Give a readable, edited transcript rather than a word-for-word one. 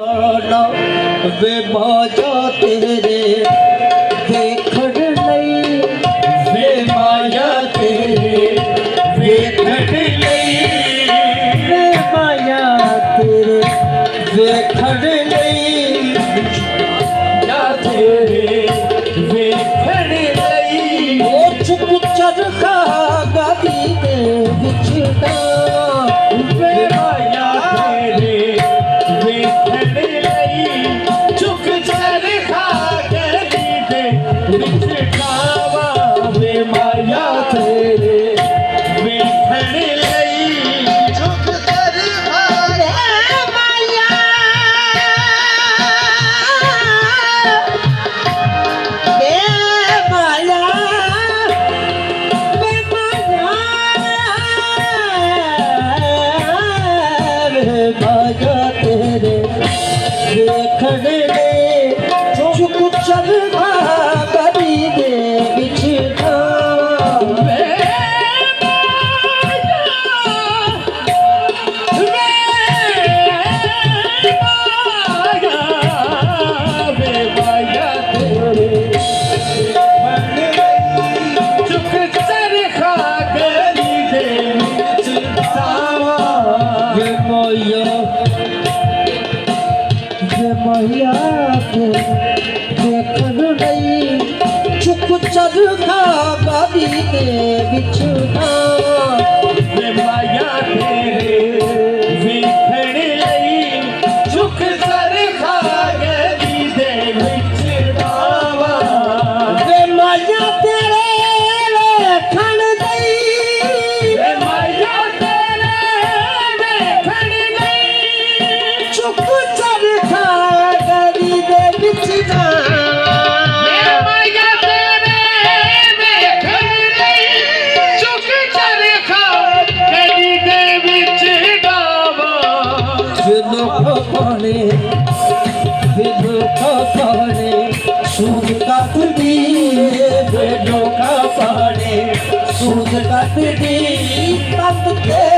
वे बाजा तेरे देखण लई वे माया तेरे देखण लई वे माया तेरे देखण लई या तेरे देखण लई ओ चुप चरखा गादी दे विछड़ा वे माया तेरे देखण लई चुप चरखा गादी दे विछड़ावा वे माया तेरे देखण लई चुप चरखा वे माया देखण ले चुप चरखा गादी दे विछड़ा वे माया तेरे चुप चरखा गादी दे विछड़ा वे माया मैया के देखण लई चुप चरखा गादी दे विछड़ा वे माया तेरे देखण लई चुप चरखा गादी दे विछड़ावा वे माया तेरे देखण लई वे माया तेरे देखण लई चुप चरखा गादी दे विछड़ा वे माया तेरे देखण लई चुप चरखा गादी दे विछड़ावा विनो का पाने सूद काटदी विनो का पाने सूद काटदी तब के